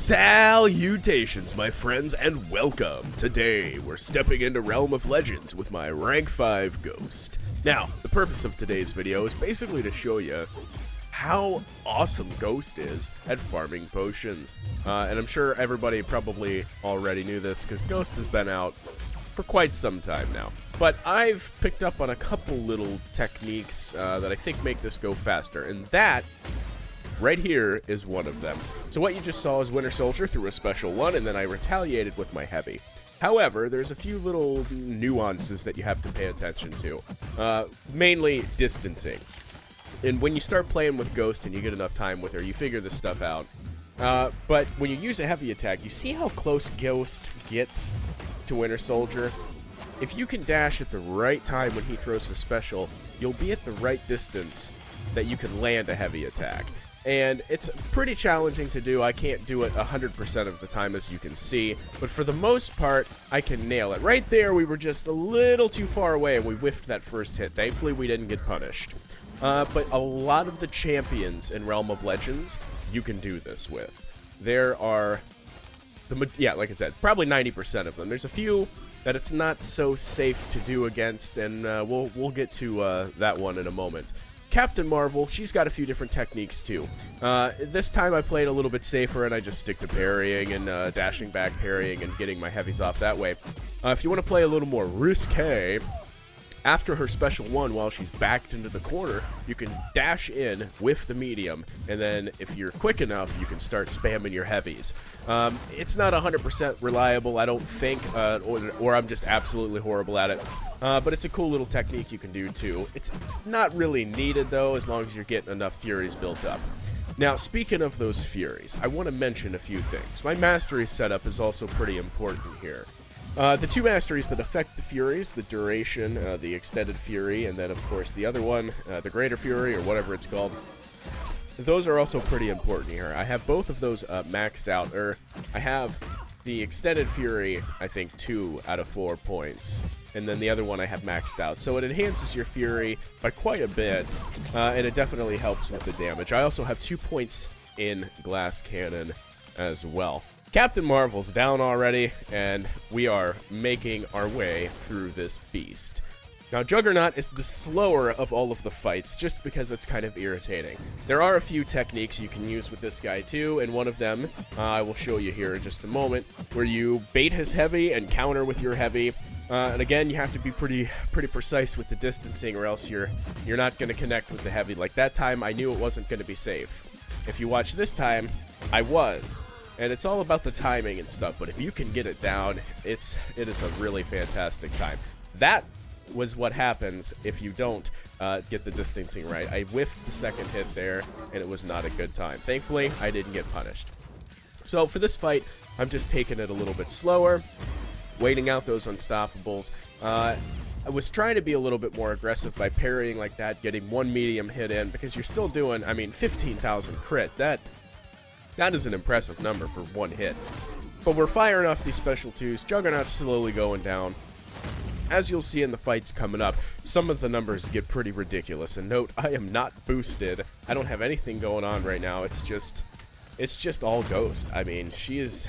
Salutations, my friends, and welcome. Today, we're stepping into Realm of Legends with my rank 5 Ghost. Now, the purpose of today's video is basically to show you how awesome Ghost is at farming potions. And I'm sure everybody probably already knew this, because Ghost has been out for quite some time now. But I've picked up on a couple little techniques that I think make this go faster, and that right here is one of them. So what you just saw is Winter Soldier through a special one, and then I retaliated with my heavy. However, there's a few little nuances that you have to pay attention to. Mainly distancing. And when you start playing with Ghost and you get enough time with her, you figure this stuff out. But when you use a heavy attack, you see how close Ghost gets to Winter Soldier? If you can dash at the right time when he throws his special, you'll be at the right distance that you can land a heavy attack. And it's pretty challenging to do. I can't do it 100% of the time, as you can see, but for the most part, I can nail it. Right there, we were just a little too far away, and we whiffed that first hit. Thankfully, we didn't get punished. But a lot of the champions in Realm of Legends, you can do this with. There are, like I said, probably 90% of them. There's a few that it's not so safe to do against, and we'll get to that one in a moment. Captain Marvel, she's got a few different techniques too. This time I played a little bit safer, and I just stick to parrying and dashing back, parrying, and getting my heavies off that way. If you want to play a little more risque, after her special one, while she's backed into the corner, you can dash in with the medium, and then if you're quick enough, you can start spamming your heavies. It's not 100% reliable, I don't think, or I'm just absolutely horrible at it. But it's a cool little technique you can do too. It's not really needed though, as long as you're getting enough Furies built up. Now, speaking of those Furies, I want to mention a few things. My mastery setup is also pretty important here. The two masteries that affect the Furies, the duration, the extended Fury, and then of course the other one, the greater Fury, or whatever it's called, those are also pretty important here. I have both of those maxed out, or I have the extended Fury, I think 2 out of 4 points, and then the other one I have maxed out. So it enhances your Fury by quite a bit, and it definitely helps with the damage. I also have 2 points in Glass Cannon as well. Captain Marvel's down already, and we are making our way through this beast. Now, Juggernaut is the slower of all of the fights, just because it's kind of irritating. There are a few techniques you can use with this guy too, and one of them I will show you here in just a moment, where you bait his heavy and counter with your heavy. And again, you have to be pretty precise with the distancing, or else you're not going to connect with the heavy. Like that time, I knew it wasn't going to be safe. If you watch this time, I was. And it's all about the timing and stuff, but if you can get it down, it is a really fantastic time. That was what happens if you don't get the distancing right. I whiffed the second hit there, and it was not a good time. Thankfully, I didn't get punished. So for this fight, I'm just taking it a little bit slower, waiting out those unstoppables. I was trying to be a little bit more aggressive by parrying like that, getting one medium hit in, because you're still doing, I mean, 15,000 crit. That is an impressive number for one hit. But we're firing off these special twos. Juggernaut's slowly going down. As you'll see in the fights coming up, some of the numbers get pretty ridiculous. And note, I am not boosted. I don't have anything going on right now. It's just all Ghost. I mean, she is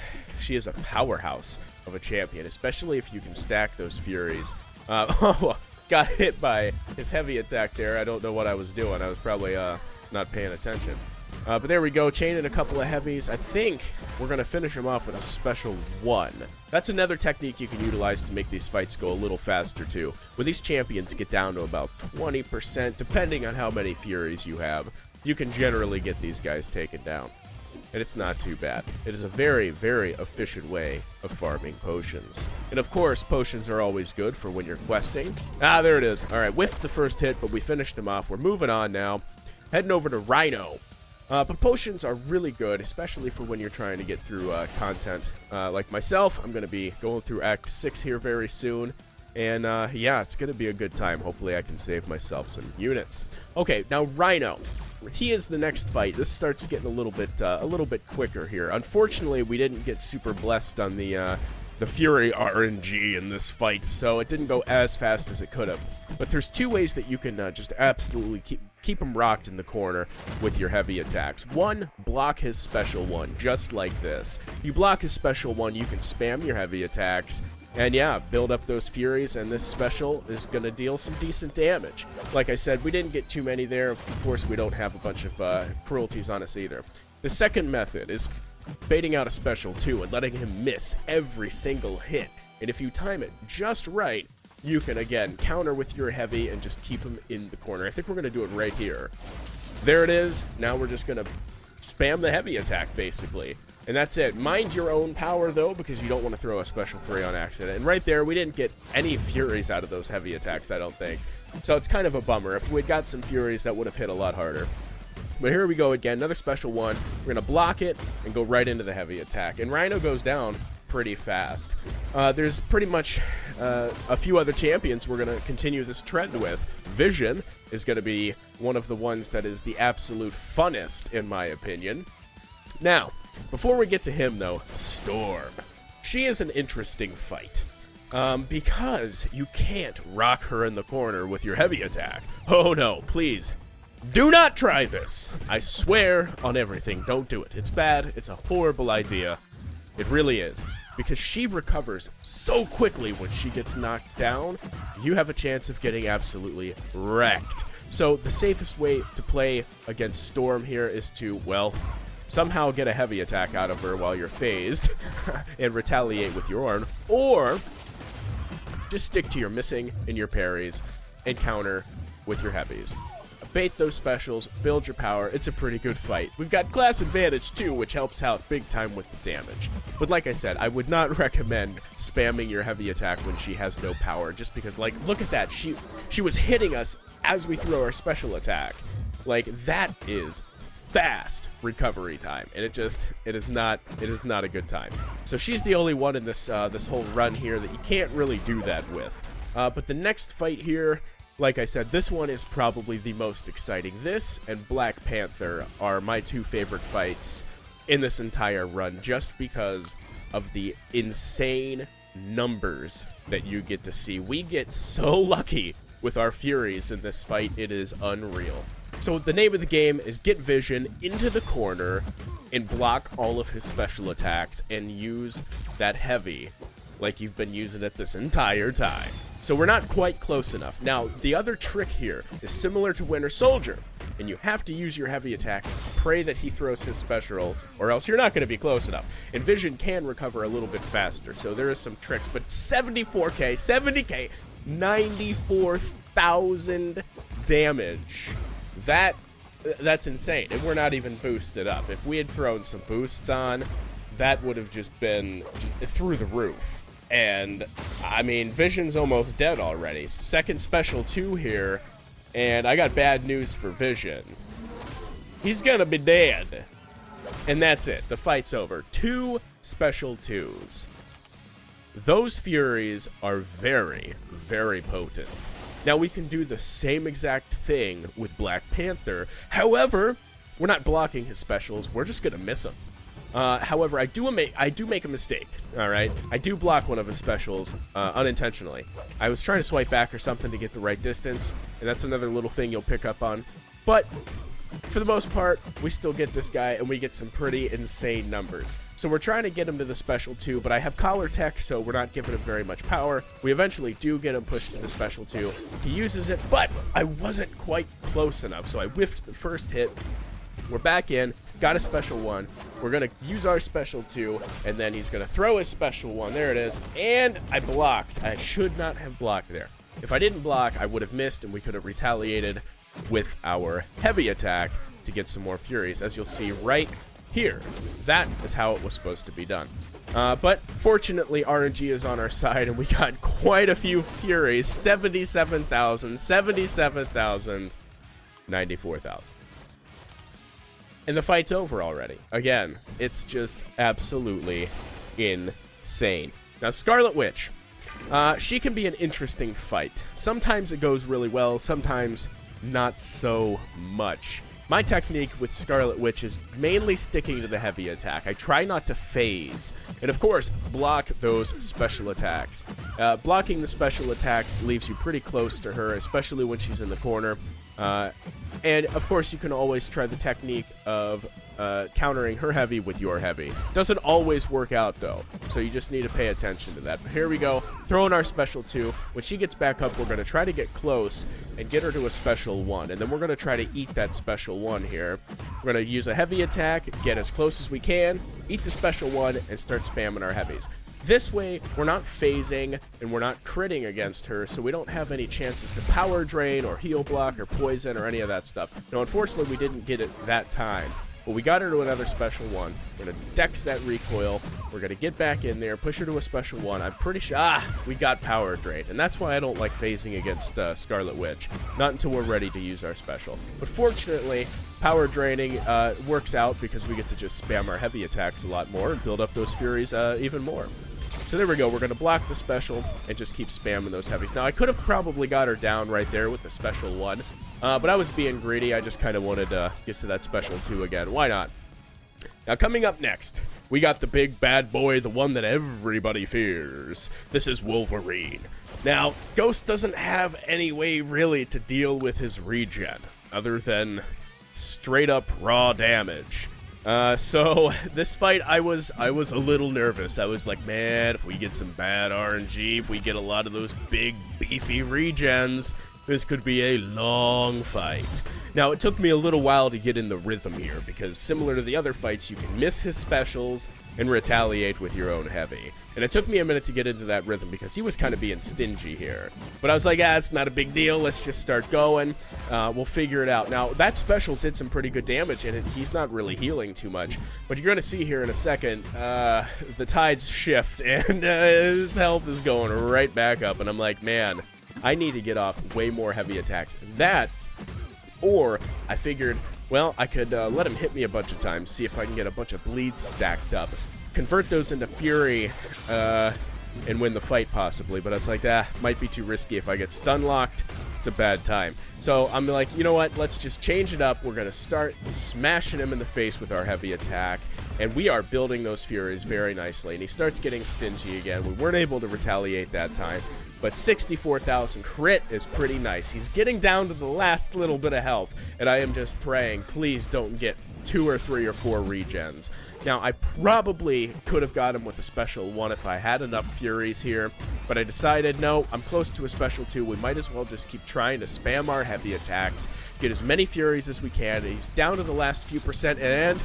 a powerhouse of a champion, especially if you can stack those Furies. Got hit by his heavy attack there. I don't know what I was doing. I was probably not paying attention. But there we go, chaining a couple of heavies. I think we're going to finish him off with a special one. That's another technique you can utilize to make these fights go a little faster too. When these champions get down to about 20%, depending on how many Furies you have, you can generally get these guys taken down. And it's not too bad. It is a very, very efficient way of farming potions. And of course, potions are always good for when you're questing. Ah, there it is. Alright, whiffed the first hit, but we finished him off. We're moving on now. Heading over to Rhino. But potions are really good, especially for when you're trying to get through content. Like myself, I'm going to be going through Act 6 here very soon. And yeah, it's going to be a good time. Hopefully I can save myself some units. Okay, now Rhino. He is the next fight. This starts getting a little bit quicker here. Unfortunately, we didn't get super blessed on the Fury RNG in this fight, so it didn't go as fast as it could have. But there's two ways that you can just absolutely keep him rocked in the corner with your heavy attacks. One, block his special one, just like this. You block his special one, you can spam your heavy attacks, and yeah, build up those Furies, and this special is going to deal some decent damage. Like I said, we didn't get too many there. Of course, we don't have a bunch of cruelties on us either. The second method is baiting out a special too and letting him miss every single hit. And if you time it just right, you can, again, counter with your heavy and just keep him in the corner. I think we're going to do it right here. There it is. Now we're just going to spam the heavy attack, basically. And that's it. Mind your own power, though, because you don't want to throw a special 3 on accident. And right there, we didn't get any Furies out of those heavy attacks, I don't think. So it's kind of a bummer. If we'd got some Furies, that would have hit a lot harder. But here we go again. Another special one. We're going to block it and go right into the heavy attack. And Rhino goes down pretty fast. There's pretty much a few other champions we're going to continue this trend with. Vision is going to be one of the ones that is the absolute funnest, in my opinion. Now, before we get to him, though, Storm. She is an interesting fight. Because you can't rock her in the corner with your heavy attack. Oh no, please. Do not try this. I swear on everything, don't do it. It's bad, it's a horrible idea. It really is. Because she recovers so quickly when she gets knocked down, you have a chance of getting absolutely wrecked. So the safest way to play against Storm here is to, well, somehow get a heavy attack out of her while you're phased and retaliate with your arm, or just stick to your missing and your parries and counter with your heavies. Bait those specials, build your power. It's a pretty good fight. We've got class advantage too, which helps out big time with the damage. But like I said, I would not recommend spamming your heavy attack when she has no power, just because, like, look at that. She was hitting us as we throw our special attack. Like, that is fast recovery time, and it is not a good time. So she's the only one in this this whole run here that you can't really do that with. But the next fight here, like I said, this one is probably the most exciting. This and Black Panther are my two favorite fights in this entire run, just because of the insane numbers that you get to see. We get so lucky with our Furies in this fight, it is unreal. So the name of the game is get Vision into the corner and block all of his special attacks and use that heavy like you've been using it this entire time. So we're not quite close enough. Now, the other trick here is similar to Winter Soldier, and you have to use your heavy attack, pray that he throws his specials, or else you're not going to be close enough. And Vision can recover a little bit faster, so there is some tricks, but 74k, 70k, 94,000 damage. That's insane, and we're not even boosted up. If we had thrown some boosts on, that would have just been through the roof. And, I mean, Vision's almost dead already. Second special 2 here, and I got bad news for Vision. He's gonna be dead. And that's it. The fight's over. 2 special 2s. Those Furies are very, very potent. Now, we can do the same exact thing with Black Panther. However, we're not blocking his specials. We're just gonna miss him. However, I do make a mistake, all right? I do block one of his specials unintentionally. I was trying to swipe back or something to get the right distance, and that's another little thing you'll pick up on. But for the most part, we still get this guy, and we get some pretty insane numbers. So we're trying to get him to the special 2, but I have collar tech, so we're not giving him very much power. We eventually do get him pushed to the special 2. He uses it, but I wasn't quite close enough, so I whiffed the first hit. We're back in, got a special 1. We're going to use our special 2, and then he's going to throw his special 1. There it is. And I blocked. I should not have blocked there. If I didn't block, I would have missed, and we could have retaliated with our heavy attack to get some more Furies, as you'll see right here. That is how it was supposed to be done. But fortunately, RNG is on our side, and we got quite a few Furies. 77,000, 77,000, 94,000. And the fight's over already. Again, it's just absolutely insane. Now, Scarlet Witch. She can be an interesting fight. Sometimes it goes really well, sometimes not so much. My technique with Scarlet Witch is mainly sticking to the heavy attack. I try not to phase, and of course, block those special attacks. Blocking the special attacks leaves you pretty close to her, especially when she's in the corner. And, of course, you can always try the technique of countering her heavy with your heavy. Doesn't always work out, though, so you just need to pay attention to that. But here we go, throwing our special 2. When she gets back up, we're going to try to get close and get her to a special 1, and then we're going to try to eat that special 1 here. We're going to use a heavy attack, get as close as we can, eat the special 1, and start spamming our heavies. This way, we're not phasing, and we're not critting against her, so we don't have any chances to power drain, or heal block, or poison, or any of that stuff. Now, unfortunately, we didn't get it that time, but we got her to another special 1. We're going to dex that recoil. We're going to get back in there, push her to a special 1. I'm pretty sure, we got power drained, and that's why I don't like phasing against Scarlet Witch. Not until we're ready to use our special. But fortunately, power draining works out because we get to just spam our heavy attacks a lot more and build up those Furies even more. So there we go, we're going to block the special and just keep spamming those heavies. Now, I could have probably got her down right there with the special 1, but I was being greedy. I just kind of wanted to get to that special 2 again. Why not? Now, coming up next, we got the big bad boy, the one that everybody fears. This is Wolverine. Now, Ghost doesn't have any way really to deal with his regen, other than straight up raw damage. So this fight, I was a little nervous. I was like, man, if we get some bad RNG, if we get a lot of those big, beefy regens, this could be a long fight. Now, it took me a little while to get in the rhythm here, because similar to the other fights, you can miss his specials and retaliate with your own heavy. And it took me a minute to get into that rhythm because he was kind of being stingy here. But I was like, it's not a big deal. Let's just start going. We'll figure it out. Now, that special did some pretty good damage, and he's not really healing too much. But you're going to see here in a second, the tides shift, and his health is going right back up. And I'm like, man, I need to get off way more heavy attacks. That, or I figured, well, I could let him hit me a bunch of times, see if I can get a bunch of bleeds stacked up. Convert those into Fury, and win the fight possibly, but I was like, might be too risky. If I get stun locked, it's a bad time. So I'm like, you know what, let's just change it up. We're going to start smashing him in the face with our heavy attack, and we are building those Furies very nicely, and he starts getting stingy again. We weren't able to retaliate that time, but 64,000 crit is pretty nice. He's getting down to the last little bit of health, and I am just praying, please don't get 2 or 3 or 4 regens. Now, I probably could have got him with a special 1 if I had enough Furies here, but I decided, no, I'm close to a special 2. We might as well just keep trying to spam our heavy attacks, get as many Furies as we can. He's down to the last few percent, and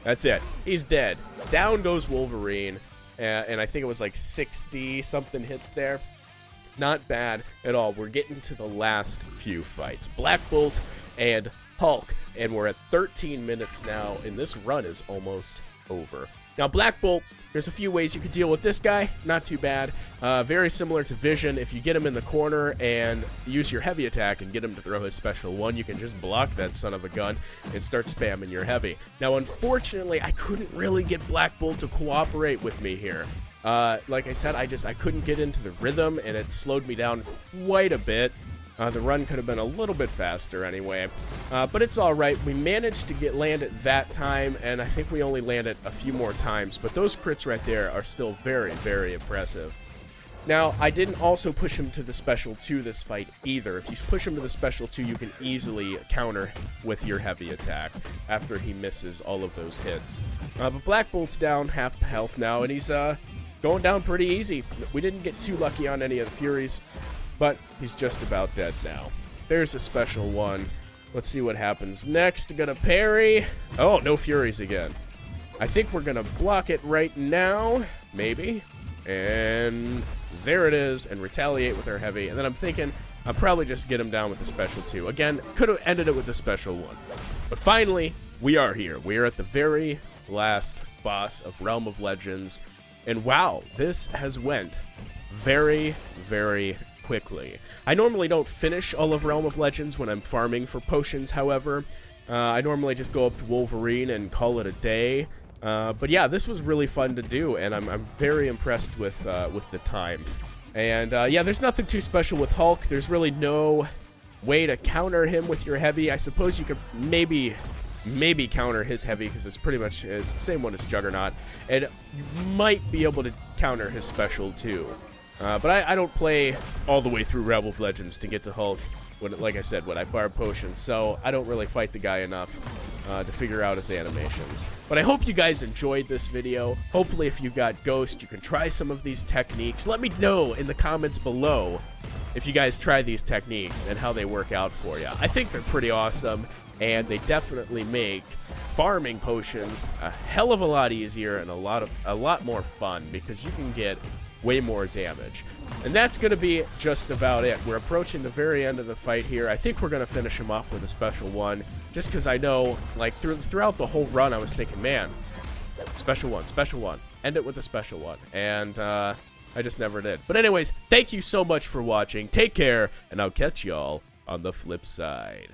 that's it. He's dead. Down goes Wolverine, and I think it was like 60-something hits there. Not bad at all. We're getting to the last few fights. Black Bolt and Hulk, and we're at 13 minutes now, and this run is almost over. Now, Black Bolt, there's a few ways you could deal with this guy. Not too bad. Very similar to Vision. If you get him in the corner and use your heavy attack and get him to throw his special 1, you can just block that son of a gun and start spamming your heavy. Now, unfortunately, I couldn't really get Black Bolt to cooperate with me here. Like I said, I couldn't get into the rhythm, and it slowed me down quite a bit. The run could have been a little bit faster anyway, but it's all right. We managed to land it that time, and I think we only landed a few more times, but those crits right there are still very, very impressive. Now, I didn't also push him to the special 2 this fight either. If you push him to the special 2, you can easily counter with your heavy attack after he misses all of those hits. But Black Bolt's down half health now, and he's going down pretty easy. We didn't get too lucky on any of the Furies, but he's just about dead now. There's a special 1. Let's see what happens next. Gonna parry. Oh, no Furies again. I think we're gonna block it right now. Maybe. And there it is. And retaliate with our heavy. And then I'm thinking I'll probably just get him down with a special 2. Again, could have ended it with a special 1. But finally, we are here. We are at the very last boss of Realm of Legends. And wow, this has went very, very quickly. I normally don't finish all of Realm of Legends when I'm farming for potions, however. I normally just go up to Wolverine and call it a day. But yeah, this was really fun to do, and I'm very impressed with the time. And yeah, there's nothing too special with Hulk. There's really no way to counter him with your heavy. I suppose you could maybe counter his heavy, because it's the same one as Juggernaut, and you might be able to counter his special too. But I don't play all the way through Realm of Legends to get to Hulk, like I said, when I fire potions, so I don't really fight the guy enough to figure out his animations. But I hope you guys enjoyed this video. Hopefully if you got Ghost, you can try some of these techniques. Let me know in the comments below if you guys try these techniques and how they work out for you. I think they're pretty awesome, and they definitely make farming potions a hell of a lot easier and a lot more fun, because you can get way more damage. And that's going to be just about it. We're approaching the very end of the fight here. I think we're going to finish him off with a special one, just because I know, like, throughout the whole run, I was thinking, man, special one, end it with a special one, and I just never did. But anyways, thank you so much for watching. Take care, and I'll catch y'all on the flip side.